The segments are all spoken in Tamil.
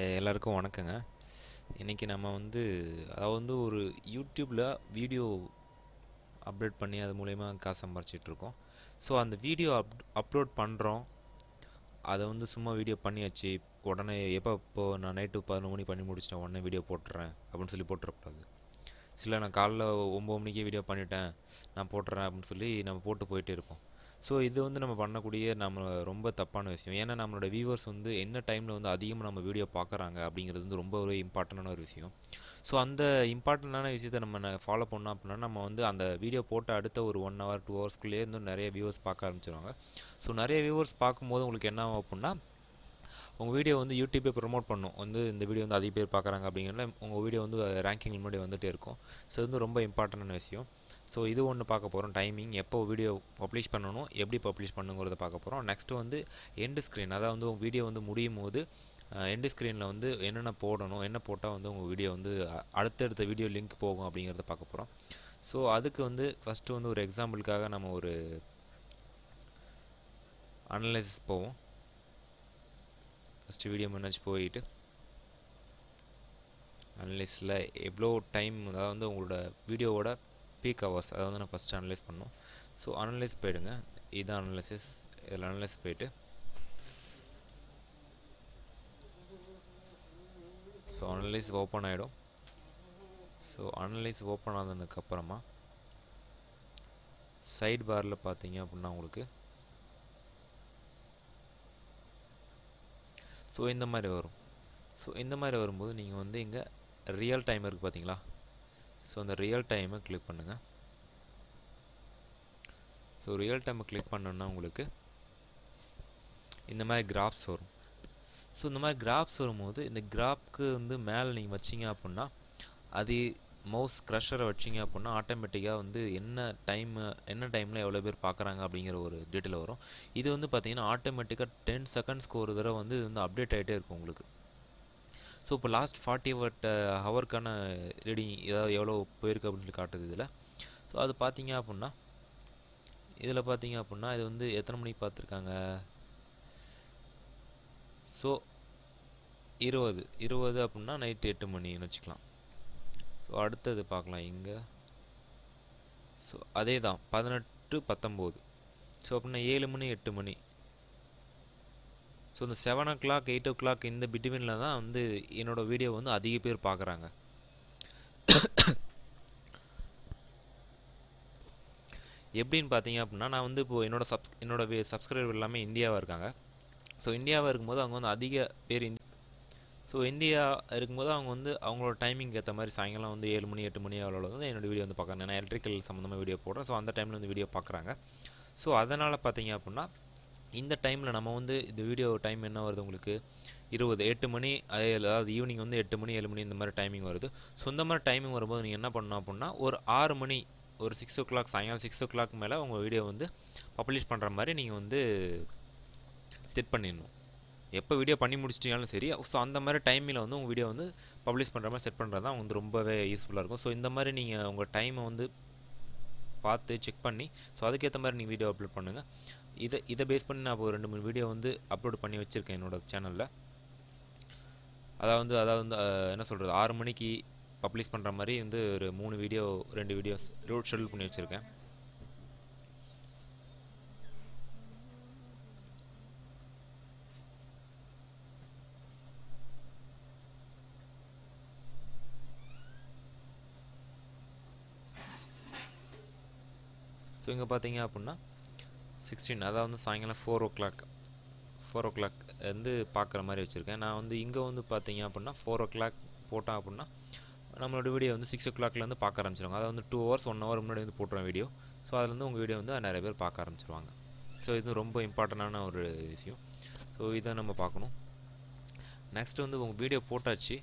எல்லாருக்கும் வணக்கங்க. இன்னைக்கு நம்ம ஒரு யூடியூப்ல வீடியோ அப்லோட் பண்ணி அது மூலயமா காசு சம்பாரிச்சிட்டு இருக்கோம். ஸோ அந்த வீடியோ அப்லோட் பண்ணுறோம். அதை சும்மா வீடியோ பண்ணியாச்சு, உடனே இப்போ நான் நைட்டு 11 மணி பண்ணி முடிச்சிட்டேன், உடனே வீடியோ போட்டுறேன் அப்படின்னு சொல்லி போட்டுறக்கூடாது. நான் காலைல 9 மணிக்கே வீடியோ பண்ணிட்டேன், நான் போட்டுறேன் அப்படின்னு சொல்லி நம்ம போட்டு போயிட்டே இருப்போம். ஸோ இது நம்ம பண்ணக்கூடிய நம்ம ரொம்ப தப்பான விஷயம். ஏன்னா நம்மளோட வியூவர்ஸ் என்ன டைமில் அதிகமாக நம்ம வீடியோ பார்க்குறாங்க அப்படிங்கிறது ரொம்ப ஒரு இம்பார்ட்டண்டான ஒரு விஷயம். ஸோ அந்த இம்பார்ட்டண்டான விஷயத்தை நம்ம ஃபாலோ பண்ணோம் அப்படின்னா நம்ம அந்த வீடியோ போட்ட அடுத்த ஒரு 1 hour 2 ஹவர்ஸ்க்குள்ளேயே நிறைய வியூவர்ஸ் பார்க்க ஆரம்பிச்சிருவாங்க. ஸோ நிறைய வியூவர்ஸ் பார்க்கும்போது உங்களுக்கு என்ன ஆகும் அப்படின்னா, உங்கள் வீடியோ யூடியூப்பே ப்ரொமோட் பண்ணும், இந்த வீடியோ அதிக பேர் பார்க்குறாங்க அப்படிங்கிறத உங்கள் வீடியோ ரேங்கிங் முன்னாடி வந்துகிட்டே இருக்கும். ஸோ ரொம்ப இம்பார்ட்டண்டான விஷயம். ஸோ இது ஒன்று பார்க்க போகிறோம், டைமிங், எப்போ வீடியோ பப்ளிஷ் பண்ணணும், எப்படி பப்ளிஷ் பண்ணுங்கிறத பார்க்க போகிறோம். நெக்ஸ்ட்டு எண்டு ஸ்க்ரீன், அதாவது உங்கள் வீடியோ முடியும் போது எண்டு ஸ்க்ரீனில் என்னென்ன போடணும், என்ன போட்டால் உங்கள் வீடியோ அடுத்தடுத்த வீடியோ லிங்க் போகும் அப்படிங்கிறத பார்க்க போகிறோம். ஸோ அதுக்கு ஃபஸ்ட்டு ஒரு எக்ஸாம்பிளுக்காக நம்ம ஒரு அனலைசிஸ் போவோம். ஃபஸ்ட்டு வீடியோ மேனேஜ் போயிட்டு அனலைஸில் எவ்வளோ டைம், அதாவது உங்களோட வீடியோவோட பீக் ஹவர்ஸ், அதாவது நான் ஃபஸ்ட்டு அனலைஸ் பண்ணோம். ஸோ அனலைஸ் போயிடுங்க, இதுதான் அனலைசிஸ். இதில் அனலைஸ் போயிட்டு ஸோ அனலைஸ் ஓப்பன் ஆகிடும். ஸோ அனலைஸ் ஓப்பன் ஆனதுக்கப்புறமா சைட் பாரில் பார்த்தீங்க அப்படின்னா உங்களுக்கு ஸோ இந்த மாதிரி வரும். ஸோ இந்த மாதிரி வரும்போது நீங்கள் இங்கே ரியல் டைம் இருக்குது பார்த்தீங்களா. ஸோ அந்த ரியல் டைமை கிளிக் பண்ணுங்கள். ஸோ ரியல் டைமை கிளிக் பண்ணோன்னா உங்களுக்கு இந்த மாதிரி கிராஃப்ஸ் வரும். ஸோ இந்த மாதிரி கிராஃப்ஸ் வரும்போது இந்த கிராஃப்க்கு மேலே நீங்கள் வச்சிங்க அப்படின்னா, அது மவுஸ் க்ரஷரை வச்சிங்க அப்படின்னா ஆட்டோமேட்டிக்காக என்ன டைமில் எவ்வளோ பேர் பார்க்குறாங்க அப்படிங்கிற ஒரு டீட்டெயில் வரும். இது பார்த்தீங்கன்னா ஆட்டோமேட்டிக்காக 10 செகண்ட்ஸ்க்கு ஒரு தடவை இது அப்டேட் ஆகிட்டே இருக்கும் உங்களுக்கு. ஸோ இப்போ லாஸ்ட் 40 ஹவருக்கான ரீடிங் ஏதாவது எவ்வளோ போயிருக்கு அப்படின்னு சொல்லி காட்டுது இதில். ஸோ அது பார்த்தீங்க அப்படின்னா இதில் பார்த்தீங்க அப்படின்னா இது எத்தனை மணிக்கு பார்த்துருக்காங்க. ஸோ 20 அப்படின்னா நைட்டு 8 மணின்னு வச்சுக்கலாம். ஸோ அடுத்தது பார்க்கலாம் இங்கே. ஸோ அதே தான் 18 19. ஸோ அப்படின்னா 7 மணி 8 மணி. ஸோ இந்த 7 o'clock 8 o'clock இந்த பிட்வீனில் தான் என்னோடய வீடியோ அதிக பேர் பார்க்குறாங்க. எப்படின்னு பார்த்தீங்க அப்படின்னா, நான் இப்போது என்னோட சப்ஸ்கிரைபர் எல்லாமே இந்தியாவாக இருக்காங்க. ஸோ இந்தியாவாக இருக்கும்போது அவங்க அதிக பேர் ஸோ இந்தியா இருக்கும்போது அவங்க அவங்களோட டைமிங் ஏற்ற மாதிரி சாயங்காலம் 7 மணி 8 மணி அவ்வளோ என்னோடய வீடியோ பார்க்குறேன். நான் எலக்ட்ரிக்கல் சம்மந்தமாக வீடியோ போடுறேன். ஸோ அந்த டைமில் வீடியோ பார்க்குறாங்க. ஸோ அதனால் பார்த்தீங்க அப்படின்னா இந்த டைமில் நம்ம இந்த வீடியோ டைம் என்ன வருது உங்களுக்கு 8 மணி, அதாவது ஈவினிங் 8 மணி 7 மணி இந்த மாதிரி டைமிங் வருது. ஸோ இந்த மாதிரி டைமிங் வரும்போது நீங்கள் என்ன பண்ணணும் அப்படின்னா ஒரு 6 மணி, ஒரு 6 o'clock, சாயங்காலம் 6 o'clock மேலே உங்கள் வீடியோ பப்ளிஷ் பண்ணுற மாதிரி நீங்கள் செட் பண்ணிடணும். எப்போ வீடியோ பண்ணி முடிச்சிட்டிங்கனாலும் சரி. ஸோ அந்த மாதிரி டைமில் உங்கள் வீடியோ பப்ளிஷ் பண்ணுற மாதிரி செட் பண்ணுறது தான் ரொம்பவே யூஸ்ஃபுல்லாக இருக்கும். ஸோ இந்த மாதிரி நீங்கள் உங்கள் டைமை பார்த்து செக் பண்ணி ஸோ அதுக்கேற்ற மாதிரி நீங்கள் வீடியோ அப்லோட் பண்ணுங்கள். இதை பேஸ் பண்ணி நான் இப்போ 2-3 வீடியோ அப்லோட் பண்ணி வச்சுருக்கேன் என்னோடய சேனலில். அதாவது என்ன சொல்கிறது, 6 மணிக்கு பப்ளிஷ் பண்ணுற மாதிரி ஒரு 3 வீடியோ 2 வீடியோஸ் ஷெட்யூல் பண்ணி வச்சுருக்கேன். ஸோ இங்கே பார்த்தீங்க அப்படின்னா 16, அதாவது சாயங்காலம் 4 o'clock பார்க்குற மாதிரி வச்சுருக்கேன். நான் இங்கே பார்த்தீங்க அப்படின்னா 4 o'clock போட்டோம் அப்படின்னா நம்மளோட வீடியோ 6 o'clockலேருந்து பார்க்க ஆரம்பிச்சிருவாங்க. அதாவது 2 hours 1 hour முன்னாடி போட்டுருவேன் வீடியோ. ஸோ அதுலேருந்து உங்கள் வீடியோ நிறைய பேர் பார்க்க ஆரம்பிச்சிருவாங்க. ஸோ இது ரொம்ப இம்பார்ட்டண்டான ஒரு விஷயம். ஸோ இதை நம்ம பார்க்கணும். நெக்ஸ்ட் உங்கள் வீடியோ போட்டாச்சு.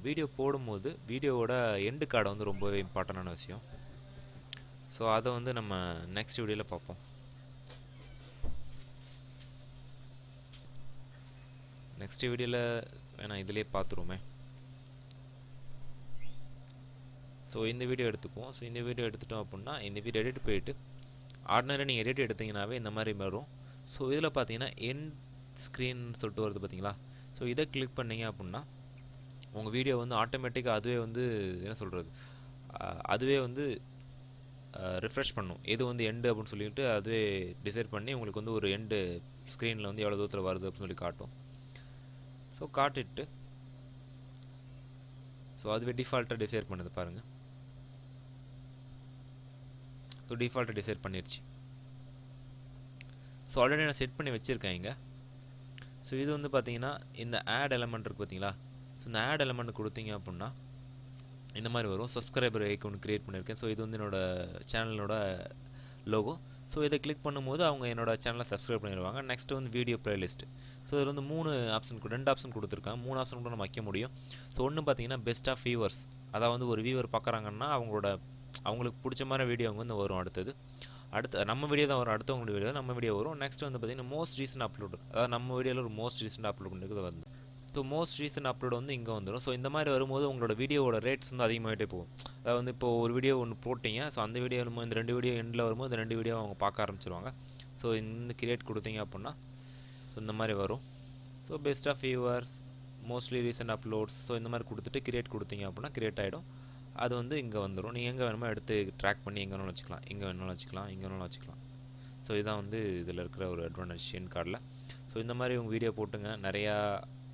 வீடியோ போடும்போது வீடியோவோட எண்டு கார்டை ரொம்பவே இம்பார்ட்டண்டான விஷயம். ஸோ அதை நம்ம நெக்ஸ்ட் வீடியோவில் பார்ப்போம். நெக்ஸ்ட் வீடியோவில் வேணால் இதிலே பார்த்துருவோமே. ஸோ இந்த வீடியோ எடுத்துக்குவோம். ஸோ இந்த வீடியோ எடுத்துட்டோம் அப்படின்னா இந்த வீடியோ எடிட் போயிட்டு ஆர்டினரி நீங்கள் எடிட் எடுத்தீங்கன்னாவே இந்த மாதிரி வரும். ஸோ இதில் பார்த்தீங்கன்னா எண்ட் ஸ்க்ரீன் சொல்லிட்டு வருது பார்த்தீங்களா. ஸோ இதை கிளிக் பண்ணீங்க அப்படின்னா உங்கள் வீடியோ வந்து ஆட்டோமேட்டிக்காக அதுவே வந்து என்ன சொல்கிறது, அதுவே வந்து ரிஃப்ரெஷ் பண்ணும் எது வந்து எண்டு அப்படின்னு சொல்லிட்டு அதுவே டிசைட் பண்ணி உங்களுக்கு வந்து ஒரு எண்டு ஸ்க்ரீனில் வந்து எவ்வளோ தூரத்தில் வருது அப்படின்னு சொல்லி காட்டும். ஸோ காட்டிட்டு ஸோ அதுவே டிஃபால்ட்டாக டிசைட் பண்ணுது பாருங்கள். ஸோ டிஃபால்ட்டாக டிசைட் பண்ணிடுச்சு. ஸோ ஆல்ரெடி நான் செட் பண்ணி வச்சுருக்கேன் இங்கே. ஸோ இது வந்து பார்த்தீங்கன்னா இந்த ஆட் எலமெண்ட் இருக்குது பார்த்தீங்களா. ஸோ இந்த ஆட் எலமெண்ட் கொடுத்தீங்க அப்படின்னா இந்த மாதிரி வரும். சப்ஸ்கிரைபர் அக்கௌண்ட் க்ரியேட் பண்ணியிருக்கேன். ஸோ இது வந்து என்னோடய சேனலோட லோகோ. ஸோ இதை கிளிக் பண்ணும்போது அவங்க என்னோடய சேனலை சப்ஸ்கிரைப் பண்ணிடுவாங்க. நெக்ஸ்ட் வந்து வீடியோ ப்ளேலிஸ்ட். ஸோ இதில் வந்து 2 ஆப்ஷன் கொடுத்துருக்காங்க. 3 ஆப்ஷன் கூட நம்ம வைக்க முடியும். ஸோ ஒன்று பார்த்தீங்கன்னா பெஸ்ட் ஆஃப் வியூவர்ஸ், அதாவது வந்து ஒரு வியூவர் பார்க்குறாங்கன்னா அவங்களுக்கு பிடிச்ச மாதிரி வீடியோ அவங்க வந்து வரும். அடுத்து நம்ம வீடியோ தான் வரும், அடுத்தவங்களோட வீடியோ தான் நம்ம வீடியோ வரும். நெக்ஸ்ட் வந்து பார்த்தீங்கன்னா மோஸ்ட் ரீசன்ட் அப்லோடு, அதாவது நம்ம வீடியோவில் ஒரு மோஸ்ட் ரீசன்ட் அப்லோட் பண்ணிருக்கு வந்து. ஸோ மோஸ்ட் ரீசன்ட் அப்லோட் வந்து இங்கே வந்துடும். ஸோ இந்த மாதிரி வரும்போது உங்களோட வீடியோவோட ரேட்ஸ் வந்து அதிகமாகிட்டே போகும். அதாவது வந்து இப்போ ஒரு வீடியோ ஒன்று போட்டிங்க, ஸோ அந்த வீடியோ இந்த 2 வீடியோ எண்டில் வரும்போது இந்த 2 வீடியோ அவங்க பார்க்க ஆரம்பிச்சிருவாங்க. ஸோ இந்த கிரியேட் கொடுத்தீங்க அப்படின்னா ஸோ இந்த மாதிரி வரும். So best of viewers, mostly recent uploads, so இந்த மாதிரி கொடுத்துட்டு கிரியேட் கொடுத்தீங்க அப்படின்னா கிரியேட் ஆகிடும். அது வந்து இங்கே வந்துடும். நீங்கள் எங்கே வேணுமோ எடுத்து ட்ராக் பண்ணி எங்கே வேணாலும் வச்சுக்கலாம், இங்கே வேணாலும் வச்சுக்கலாம், இங்கே வேணாலும் வச்சுக்கலாம். ஸோ இதுதான் வந்து இதில் இருக்கிற ஒரு அட்வான்டேஜ் ஷின் கார்டில். ஸோ இந்த மாதிரி உங்கள் வீடியோ போட்டுங்க, நிறையா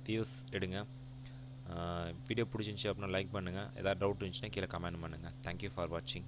வியூஸ் எடுங்க. வீடியோ பிடிச்சிருந்துச்சி அப்படின்னா லைக் பண்ணுங்கள். ஏதாவது டவுட் இருந்துச்சுன்னா கீழே கமெண்ட் பண்ணுங்கள். தேங்க்யூ ஃபார் வாட்சிங்.